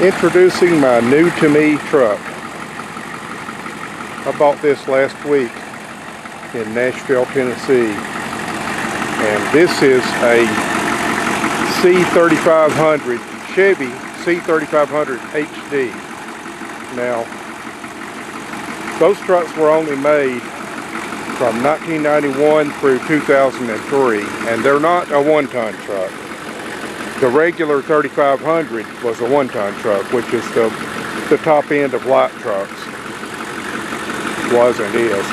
Introducing my new to me truck. I bought this last week in Nashville, Tennessee, and this is a C3500 Chevy C3500HD. Now, those trucks were only made from 1991 through 2003, and they're not a one-ton truck. The regular 3500 was a one-ton truck, which is the top end of light trucks. Was and is.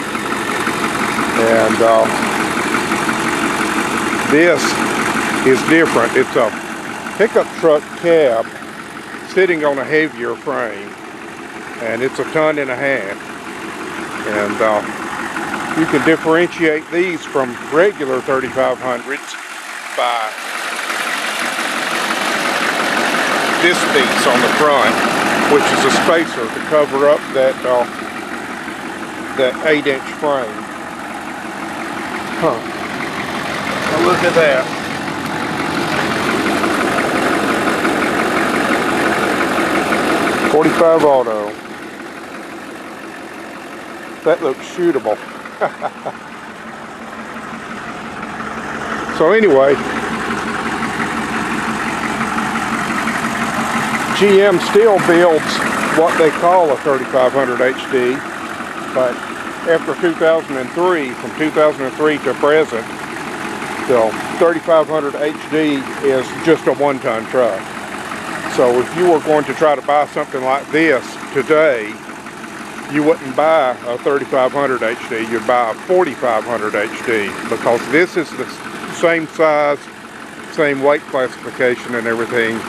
And this is different. It's a pickup truck cab sitting on a heavier frame, and it's 1.5 tons. And you can differentiate these from regular 3500s by this piece on the front, which is a spacer to cover up that 8-inch frame. Now look at that. .45 auto. That looks shootable. So anyway, GM still builds what they call a 3500 HD, but after 2003, from 2003 to present, the 3500 HD is just a one-ton truck. So if you were going to try to buy something like this today, you wouldn't buy a 3500 HD, you'd buy a 4500 HD, because this is the same size, same weight classification and everything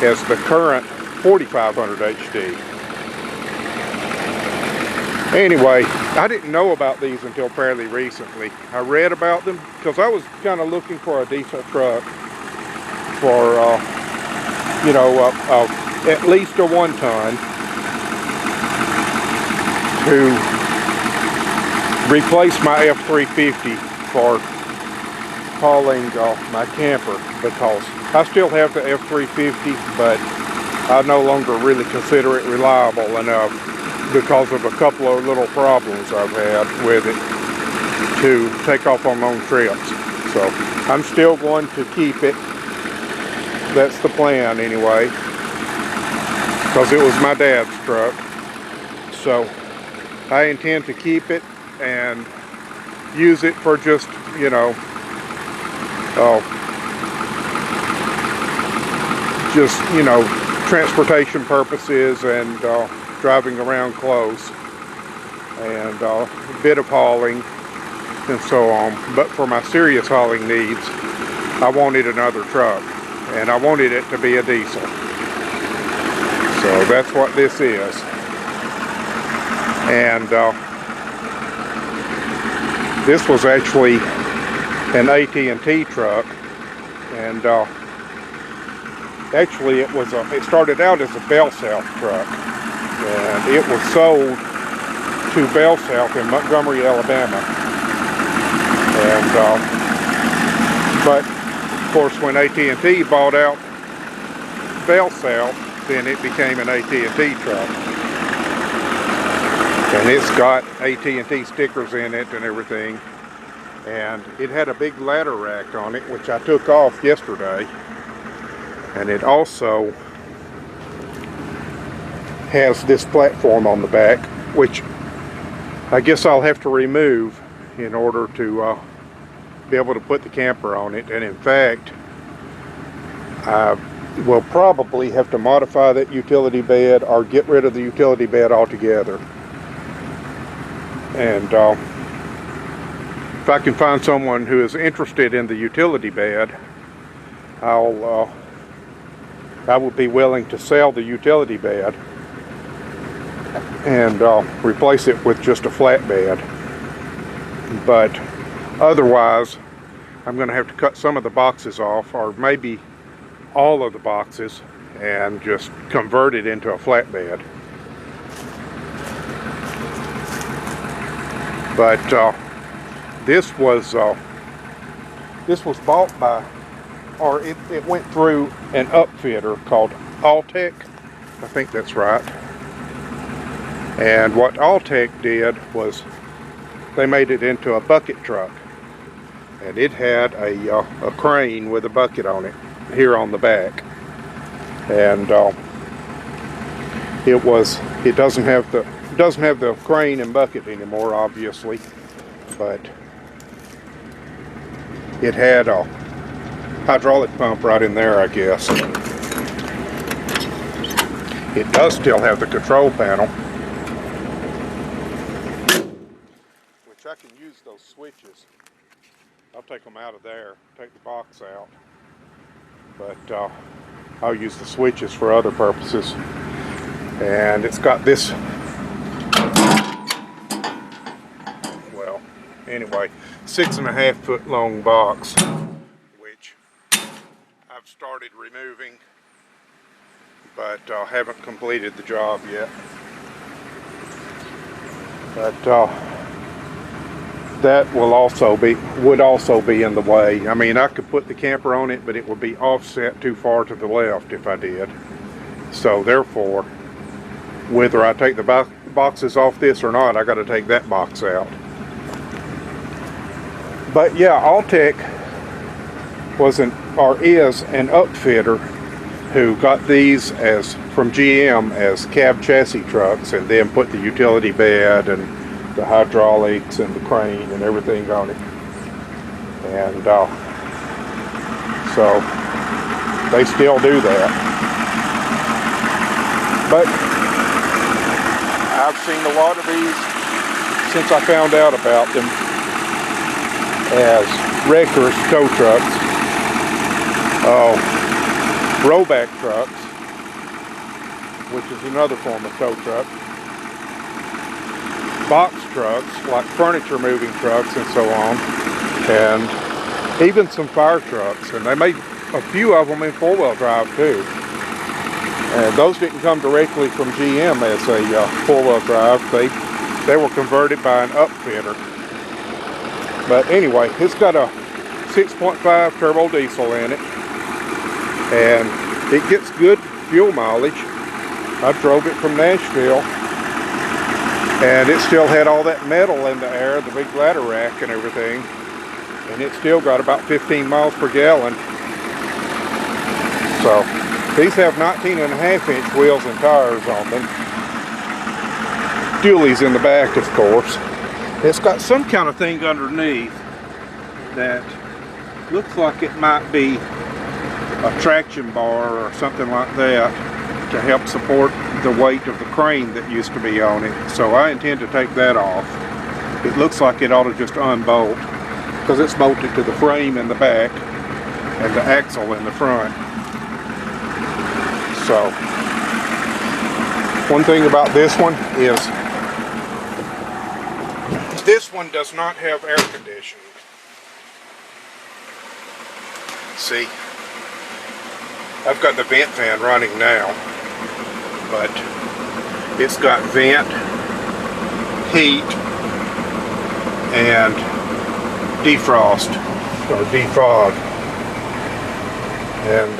as the current 4500 HD. Anyway, I didn't know about these until fairly recently. I read about them because I was kind of looking for a decent truck for, you know, at least a one-ton to replace my F350 for hauling my camper, because I still have the F350, but I no longer really consider it reliable enough because of a couple of little problems I've had with it to take off on long trips. So I'm still going to keep it. That's the plan anyway, because it was my dad's truck. So I intend to keep it and use it for just, you know, transportation purposes and driving around close, and a bit of hauling and so on. But for my serious hauling needs, I wanted another truck, and I wanted it to be a diesel. So that's what this is. And this was actually an AT&T truck, and actually it started out as a Bell South truck, and it was sold to Bell South in Montgomery, Alabama. And but of course, when AT&T bought out Bell South, then it became an AT&T truck, and it's got AT&T stickers in it and everything. And it had a big ladder rack on it, which I took off yesterday. And it also has this platform on the back, which I guess I'll have to remove in order to be able to put the camper on it. And in fact, I will probably have to modify that utility bed or get rid of the utility bed altogether. And if I can find someone who is interested in the utility bed, I would be willing to sell the utility bed and replace it with just a flat bed. But otherwise, I'm going to have to cut some of the boxes off, or maybe all of the boxes, and just convert it into a flat bed. But this was bought by, or it went through an upfitter called Altec. I think that's right. And what Alltech did was they made it into a bucket truck, and it had a crane with a bucket on it here on the back, and it doesn't have the crane and bucket anymore, obviously, but it had a hydraulic pump right in there, I guess. It does still have the control panel, which I can use those switches. I'll take them out of there, take the box out, but I'll use the switches for other purposes. And it's got this, well, anyway, 6.5 foot long box, which I've started removing, but haven't completed the job yet. But that would also be in the way. I mean, I could put the camper on it, but it would be offset too far to the left if I did. So therefore, whether I take the boxes off this or not, I got to take that box out. But yeah, Alltech is an upfitter who got these from GM as cab chassis trucks, and then put the utility bed and the hydraulics and the crane and everything on it. And so they still do that. But I've seen a lot of these since I found out about them as wreckers, tow trucks, rollback trucks, which is another form of tow truck, box trucks, like furniture moving trucks and so on, and even some fire trucks. And they made a few of them in four-wheel drive too. And those didn't come directly from GM as a four-wheel drive. They were converted by an upfitter. But anyway, it's got a 6.5 turbo diesel in it, and it gets good fuel mileage. I drove it from Nashville, and it still had all that metal in the air, the big ladder rack and everything, and it still got about 15 miles per gallon. So these have 19.5-inch wheels and tires on them. Dualies in the back, of course. It's got some kind of thing underneath that looks like it might be a traction bar or something like that to help support the weight of the crane that used to be on it. So I intend to take that off. It looks like it ought to just unbolt, because it's bolted to the frame in the back and the axle in the front. So one thing about this one is this one does not have air conditioning. See, I've got the vent fan running now, but it's got vent, heat, and defrost or defog, and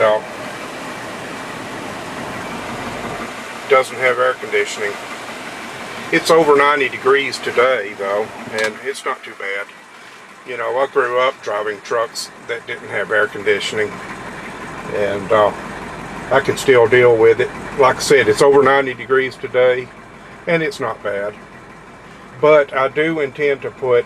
doesn't have air conditioning. It's over 90 degrees today though, and it's not too bad. You know, I grew up driving trucks that didn't have air conditioning, and I can still deal with it. Like I said, it's over 90 degrees today, and it's not bad. But I do intend to put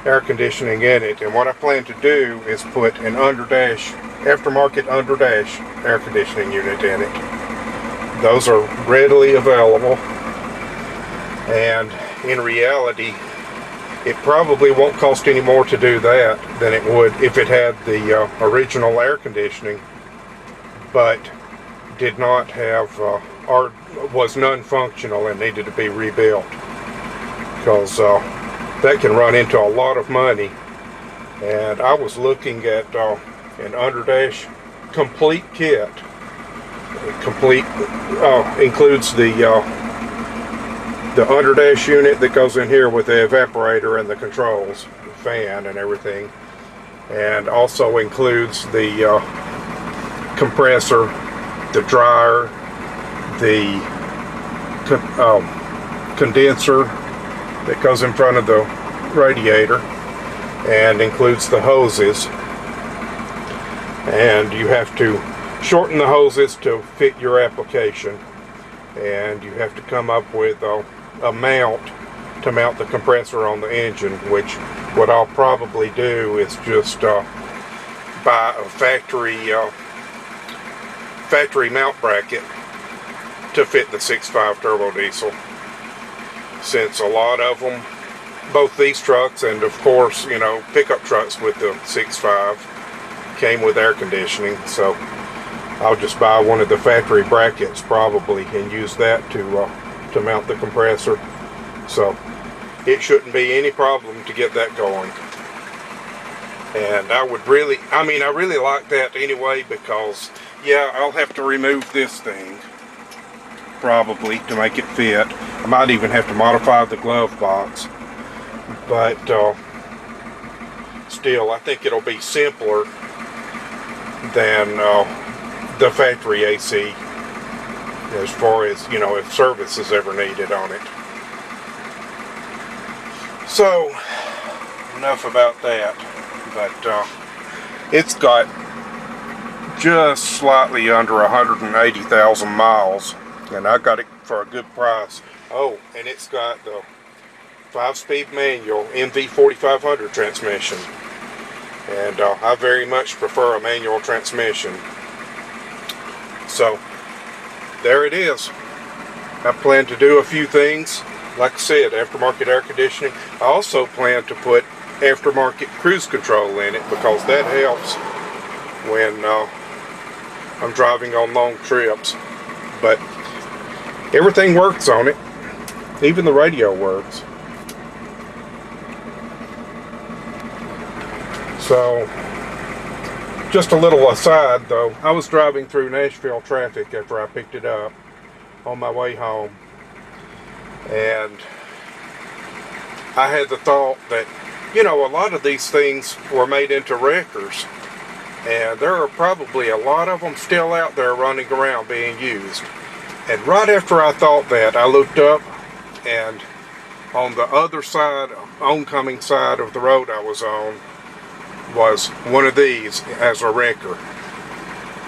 air conditioning in it, and what I plan to do is put an aftermarket underdash air conditioning unit in it. Those are readily available, and in reality, it probably won't cost any more to do that than it would if it had the original air conditioning, but did not have or was non-functional and needed to be rebuilt, because that can run into a lot of money. And I was looking at an underdash complete kit. Complete includes the underdash unit that goes in here with the evaporator and the controls, the fan and everything, and also includes the compressor, the dryer, the condenser that goes in front of the radiator and includes the hoses, and you have to shorten the hoses to fit your application, and you have to come up with a mount to mount the compressor on the engine, which what I'll probably do is just buy a factory mount bracket to fit the 6.5 turbo diesel, since a lot of them, both these trucks and of course, you know, pickup trucks with the 6.5 came with air conditioning. So I'll just buy one of the factory brackets probably and use that to mount the compressor. So it shouldn't be any problem to get that going. And I really like that anyway, because yeah, I'll have to remove this thing probably to make it fit. I might even have to modify the glove box, but still I think it'll be simpler than the factory AC, as far as, you know, if service is ever needed on it. So enough about that. But it's got just slightly under 180,000 miles, and I got it for a good price. Oh, and it's got the 5-speed manual MV4500 transmission, and I very much prefer a manual transmission. So there it is. I plan to do a few things, like I said, aftermarket air conditioning. I also plan to put aftermarket cruise control in it, because that helps when I'm driving on long trips. But everything works on it, even the radio works. So just a little aside though, I was driving through Nashville traffic after I picked it up on my way home, and I had the thought that, you know, a lot of these things were made into wreckers, and there are probably a lot of them still out there running around being used. And right after I thought that, I looked up, and on the other side, oncoming side of the road I was on, was one of these as a wrecker.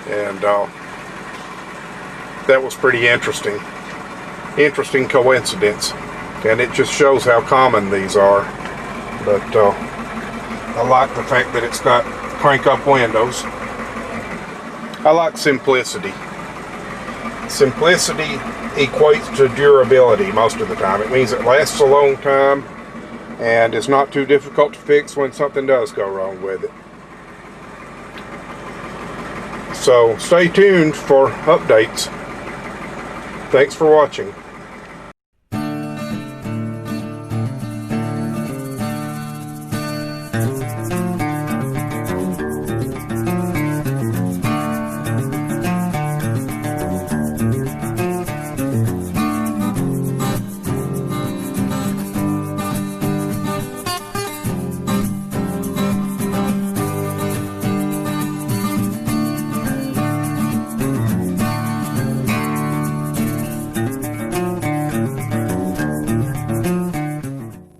And that was pretty interesting coincidence, and it just shows how common these are. But I like the fact that it's got crank up windows. I like simplicity. Simplicity equates to durability most of the time. It means it lasts a long time and it's not too difficult to fix when something does go wrong with it. So stay tuned for updates. Thanks for watching.